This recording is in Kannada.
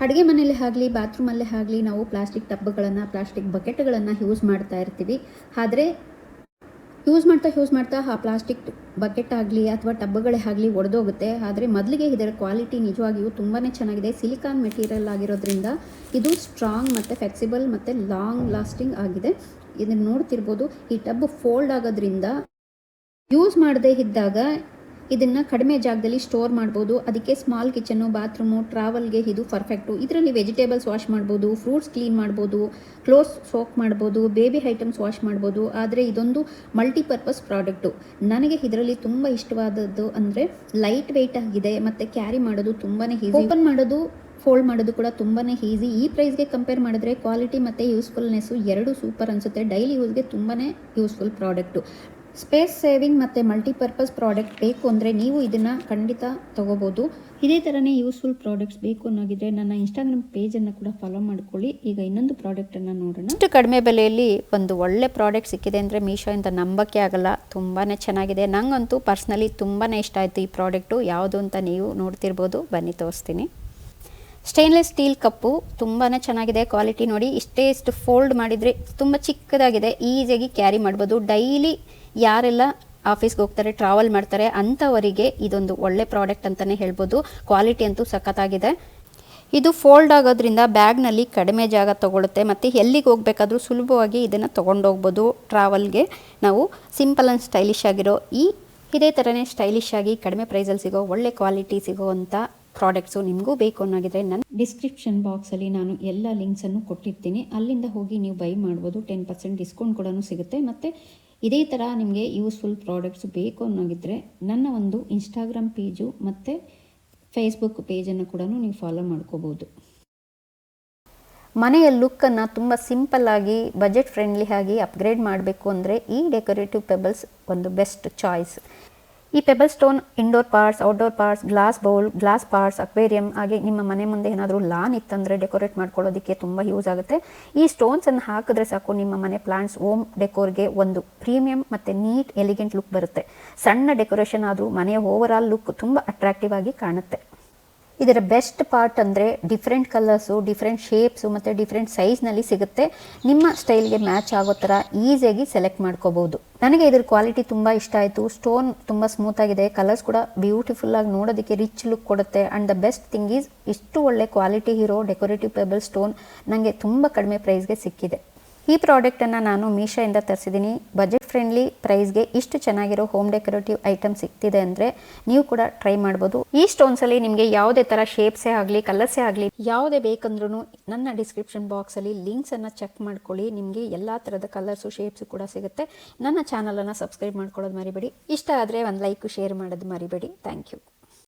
ಅಡುಗೆ ಮನೆಯಲ್ಲಿ ಆಗಲಿ ಬಾತ್ರೂಮಲ್ಲೇ ಆಗಲಿ ನಾವು ಪ್ಲಾಸ್ಟಿಕ್ ಟಬ್ಗಳನ್ನು ಪ್ಲಾಸ್ಟಿಕ್ ಬಕೆಟ್ಗಳನ್ನು ಯೂಸ್ ಮಾಡ್ತಾ ಇರ್ತೀವಿ. ಆದರೆ ಯೂಸ್ ಮಾಡ್ತಾ ಆ ಪ್ಲಾಸ್ಟಿಕ್ ಬಕೆಟ್ ಆಗಲಿ ಅಥವಾ ಟಬ್ಗಳೇ ಆಗಲಿ ಒಡೆದೋಗುತ್ತೆ. ಆದರೆ ಮೊದಲಿಗೆ ಇದರ ಕ್ವಾಲಿಟಿ ನಿಜವಾಗಿಯೂ ತುಂಬಾ ಚೆನ್ನಾಗಿದೆ. ಸಿಲಿಕಾನ್ ಮೆಟೀರಿಯಲ್ ಆಗಿರೋದ್ರಿಂದ ಇದು ಸ್ಟ್ರಾಂಗ್ ಮತ್ತು ಫ್ಲೆಕ್ಸಿಬಲ್ ಮತ್ತು ಲಾಂಗ್ ಲಾಸ್ಟಿಂಗ್ ಆಗಿದೆ. ಇದನ್ನು ನೋಡ್ತಿರ್ಬೋದು, ಈ ಟಬ್ ಫೋಲ್ಡ್ ಆಗೋದ್ರಿಂದ ಯೂಸ್ ಮಾಡದೇ ಇದ್ದಾಗ ಇದನ್ನು ಕಡಿಮೆ ಜಾಗದಲ್ಲಿ ಸ್ಟೋರ್ ಮಾಡ್ಬೋದು. ಅದಕ್ಕೆ ಸ್ಮಾಲ್ ಕಿಚನ್ನು, ಬಾತ್ರೂಮು, ಟ್ರಾವೆಲ್ಗೆ ಇದು ಪರ್ಫೆಕ್ಟು. ಇದರಲ್ಲಿ ವೆಜಿಟೇಬಲ್ಸ್ ವಾಶ್ ಮಾಡ್ಬೋದು, ಫ್ರೂಟ್ಸ್ ಕ್ಲೀನ್ ಮಾಡ್ಬೋದು, ಕ್ಲೋತ್ಸ್ ಸೋಕ್ ಮಾಡ್ಬೋದು, ಬೇಬಿ ಐಟಮ್ಸ್ ವಾಶ್ ಮಾಡ್ಬೋದು. ಆದರೆ ಇದೊಂದು ಮಲ್ಟಿಪರ್ಪಸ್ ಪ್ರಾಡಕ್ಟು. ನನಗೆ ಇದರಲ್ಲಿ ತುಂಬ ಇಷ್ಟವಾದದ್ದು ಅಂದರೆ ಲೈಟ್ ವೆಯ್ಟ್ ಆಗಿದೆ ಮತ್ತು ಕ್ಯಾರಿ ಮಾಡೋದು ತುಂಬಾ ಈಸಿ. ಓಪನ್ ಮಾಡೋದು ಫೋಲ್ಡ್ ಮಾಡೋದು ಕೂಡ ತುಂಬಾ ಈಸಿ. ಈ ಪ್ರೈಸ್ಗೆ ಕಂಪೇರ್ ಮಾಡಿದ್ರೆ ಕ್ವಾಲಿಟಿ ಮತ್ತು ಯೂಸ್ಫುಲ್ನೆಸ್ಸು ಎರಡೂ ಸೂಪರ್ ಅನಿಸುತ್ತೆ. ಡೈಲಿ ಯೂಸ್ಗೆ ತುಂಬಾ ಯೂಸ್ಫುಲ್ ಪ್ರಾಡಕ್ಟು. ಸ್ಪೇಸ್ ಸೇವಿಂಗ್ ಮತ್ತು ಮಲ್ಟಿಪರ್ಪಸ್ ಪ್ರಾಡಕ್ಟ್ ಬೇಕು ಅಂದರೆ ನೀವು ಇದನ್ನು ಖಂಡಿತ ತೊಗೋಬೋದು. ಇದೇ ಥರನೇ ಯೂಸ್ಫುಲ್ ಪ್ರಾಡಕ್ಟ್ಸ್ ಬೇಕು ಅನ್ನೋಗಿದ್ರೆ ನನ್ನ ಇನ್ಸ್ಟಾಗ್ರಾಮ್ ಪೇಜನ್ನು ಕೂಡ ಫಾಲೋ ಮಾಡ್ಕೊಳ್ಳಿ. ಈಗ ಇನ್ನೊಂದು ಪ್ರಾಡಕ್ಟನ್ನು ನೋಡೋಣ. ಇಷ್ಟು ಕಡಿಮೆ ಬೆಲೆಯಲ್ಲಿ ಒಂದು ಒಳ್ಳೆ ಪ್ರಾಡಕ್ಟ್ ಸಿಕ್ಕಿದೆ ಅಂದರೆ ಮೀಶೋಯಿಂದ ನಂಬಕ್ಕೆ ಆಗಲ್ಲ. ತುಂಬಾ ಚೆನ್ನಾಗಿದೆ. ನನಗಂತೂ ಪರ್ಸ್ನಲಿ ತುಂಬಾ ಇಷ್ಟ ಆಯಿತು ಈ ಪ್ರಾಡಕ್ಟು. ಯಾವುದು ಅಂತ ನೀವು ನೋಡ್ತಿರ್ಬೋದು, ಬನ್ನಿ ತೋರಿಸ್ತೀನಿ. ಸ್ಟೇನ್ಲೆಸ್ ಸ್ಟೀಲ್ ಕಪ್ಪು ತುಂಬಾ ಚೆನ್ನಾಗಿದೆ. ಕ್ವಾಲಿಟಿ ನೋಡಿ, ಇಷ್ಟು ಫೋಲ್ಡ್ ಮಾಡಿದರೆ ತುಂಬ ಚಿಕ್ಕದಾಗಿದೆ. ಈಸಿಯಾಗಿ ಕ್ಯಾರಿ ಮಾಡ್ಬೋದು. ಡೈಲಿ ಯಾರೆಲ್ಲ ಆಫೀಸ್ಗೆ ಹೋಗ್ತಾರೆ, ಟ್ರಾವೆಲ್ ಮಾಡ್ತಾರೆ ಅಂಥವರಿಗೆ ಇದೊಂದು ಒಳ್ಳೆ ಪ್ರಾಡಕ್ಟ್ ಅಂತಲೇ ಹೇಳ್ಬೋದು. ಕ್ವಾಲಿಟಿ ಅಂತೂ ಸಖತ್ತಾಗಿದೆ. ಇದು ಫೋಲ್ಡ್ ಆಗೋದ್ರಿಂದ ಬ್ಯಾಗ್ನಲ್ಲಿ ಕಡಿಮೆ ಜಾಗ ತೊಗೊಳುತ್ತೆ ಮತ್ತು ಎಲ್ಲಿಗೆ ಹೋಗಬೇಕಾದ್ರೂ ಸುಲಭವಾಗಿ ಇದನ್ನು ತೊಗೊಂಡೋಗ್ಬೋದು. ಟ್ರಾವೆಲ್ಗೆ ನಾವು ಸಿಂಪಲ್ ಆ್ಯಂಡ್ ಸ್ಟೈಲಿಶ್ ಆಗಿರೋ ಇದೇ ಥರನೇ ಸ್ಟೈಲಿಶ್ ಆಗಿ ಕಡಿಮೆ ಪ್ರೈಸಲ್ಲಿ ಸಿಗೋ ಒಳ್ಳೆ ಕ್ವಾಲಿಟಿ ಸಿಗೋವಂಥ ಪ್ರಾಡಕ್ಟ್ಸು ನಿಮಗೂ ಬೇಕು ಅನ್ನೋಗಿದ್ರೆ ನನ್ನ ಡಿಸ್ಕ್ರಿಪ್ಷನ್ ಬಾಕ್ಸಲ್ಲಿ ನಾನು ಎಲ್ಲ ಲಿಂಕ್ಸನ್ನು ಕೊಟ್ಟಿರ್ತೀನಿ. ಅಲ್ಲಿಂದ ಹೋಗಿ ನೀವು ಬೈ ಮಾಡ್ಬೋದು. 10% ಡಿಸ್ಕೌಂಟ್ ಕೂಡ ಸಿಗುತ್ತೆ. ಮತ್ತು ಇದೇ ಥರ ನಿಮಗೆ ಯೂಸ್ಫುಲ್ ಪ್ರಾಡಕ್ಟ್ಸ್ ಬೇಕು ಅನ್ನೋಗಿದ್ರೆ ನನ್ನ ಒಂದು ಇನ್ಸ್ಟಾಗ್ರಾಮ್ ಪೇಜು ಮತ್ತು ಫೇಸ್ಬುಕ್ ಪೇಜನ್ನು ಕೂಡ ನೀವು ಫಾಲೋ ಮಾಡ್ಕೋಬೋದು. ಮನೆಯ ಲುಕ್ಕನ್ನು ತುಂಬ ಸಿಂಪಲ್ಲಾಗಿ ಬಜೆಟ್ ಫ್ರೆಂಡ್ಲಿ ಆಗಿ ಅಪ್ಗ್ರೇಡ್ ಮಾಡಬೇಕು ಅಂದರೆ ಈ ಡೆಕೋರೇಟಿವ್ ಪೆಬಲ್ಸ್ ಒಂದು ಬೆಸ್ಟ್ ಚಾಯ್ಸ್. ಈ pebble stone indoor parts, outdoor parts, glass bowl, glass parts, aquarium, ಹಾಗೆ ನಿಮ್ಮ ಮನೆ ಮುಂದೆ ಏನಾದರೂ ಲಾನ್ ಇತ್ತಂದರೆ ಡೆಕೋರೇಟ್ ಮಾಡ್ಕೊಳ್ಳೋದಕ್ಕೆ ತುಂಬ ಯೂಸ್ ಆಗುತ್ತೆ. ಈ ಸ್ಟೋನ್ಸನ್ನು ಹಾಕಿದ್ರೆ ಸಾಕು, ನಿಮ್ಮ ಮನೆ ಪ್ಲಾಂಟ್ಸ್, ಹೋಮ್ ಡೆಕೋರ್ಗೆ ಒಂದು ಪ್ರೀಮಿಯಂ ಮತ್ತು ನೀಟ್ ಎಲಿಗೆಂಟ್ ಲುಕ್ ಬರುತ್ತೆ. ಸಣ್ಣ ಡೆಕೋರೇಷನ್ ಆದರೂ ಮನೆಯ ಓವರಾಲ್ ಲುಕ್ ತುಂಬ ಅಟ್ರಾಕ್ಟಿವ್ ಆಗಿ ಕಾಣುತ್ತೆ. ಇದರ ಬೆಸ್ಟ್ ಪಾರ್ಟ್ ಅಂದರೆ ಡಿಫ್ರೆಂಟ್ ಕಲರ್ಸು, ಡಿಫ್ರೆಂಟ್ ಶೇಪ್ಸು ಮತ್ತು ಡಿಫ್ರೆಂಟ್ ಸೈಜ್ನಲ್ಲಿ ಸಿಗುತ್ತೆ. ನಿಮ್ಮ ಸ್ಟೈಲ್ಗೆ ಮ್ಯಾಚ್ ಆಗೋ ಥರ ಈಸಿಯಾಗಿ ಸೆಲೆಕ್ಟ್ ಮಾಡ್ಕೋಬೋದು. ನನಗೆ ಇದ್ರ ಕ್ವಾಲಿಟಿ ತುಂಬ ಇಷ್ಟ ಆಯಿತು. ಸ್ಟೋನ್ ತುಂಬ ಸ್ಮೂತಾಗಿದೆ. ಕಲರ್ಸ್ ಕೂಡ ಬ್ಯೂಟಿಫುಲ್ಲಾಗಿ ನೋಡೋದಕ್ಕೆ ರಿಚ್ ಲುಕ್ ಕೊಡುತ್ತೆ. And the best thing is ಇಷ್ಟು ಒಳ್ಳೆ ಕ್ವಾಲಿಟಿ ಇರೋ ಡೆಕೋರೇಟಿವ್ ಪೆಬಲ್ ಸ್ಟೋನ್ ನನಗೆ ತುಂಬ ಕಡಿಮೆ ಪ್ರೈಸ್ಗೆ ಸಿಕ್ಕಿದೆ. ಈ ಪ್ರಾಡಕ್ಟನ್ನು ನಾನು ಮೀಶೋಯಿಂದ ತರಿಸಿದ್ದೀನಿ. ಬಜೆಟ್ ಫ್ರೆಂಡ್ಲಿ ಪ್ರೈಸ್ಗೆ ಇಷ್ಟು ಚೆನ್ನಾಗಿರೋ ಹೋಮ್ ಡೆಕೋರೇಟಿವ್ ಐಟಮ್ ಸಿಗ್ತಿದೆ ಅಂದರೆ ನೀವು ಕೂಡ ಟ್ರೈ ಮಾಡ್ಬೋದು. ಈ ಸ್ಟೋನ್ಸಲ್ಲಿ ನಿಮಗೆ ಯಾವುದೇ ಥರ ಶೇಪ್ಸೇ ಆಗಲಿ, ಕಲರ್ಸೇ ಆಗಲಿ, ಯಾವುದೇ ಬೇಕಂದ್ರೂ ನನ್ನ ಡಿಸ್ಕ್ರಿಪ್ಷನ್ ಬಾಕ್ಸಲ್ಲಿ ಲಿಂಕ್ಸನ್ನು ಚೆಕ್ ಮಾಡ್ಕೊಳ್ಳಿ. ನಿಮಗೆ ಎಲ್ಲ ಥರದ ಕಲರ್ಸು, ಶೇಪ್ಸು ಕೂಡ ಸಿಗುತ್ತೆ. ನನ್ನ ಚಾನಲನ್ನು ಸಬ್ಸ್ಕ್ರೈಬ್ ಮಾಡ್ಕೊಳ್ಳೋದು ಮರಿಬೇಡಿ. ಇಷ್ಟ ಆದರೆ ಒಂದು ಲೈಕ್, ಶೇರ್ ಮಾಡೋದು ಮರಿಬೇಡಿ. Thank you.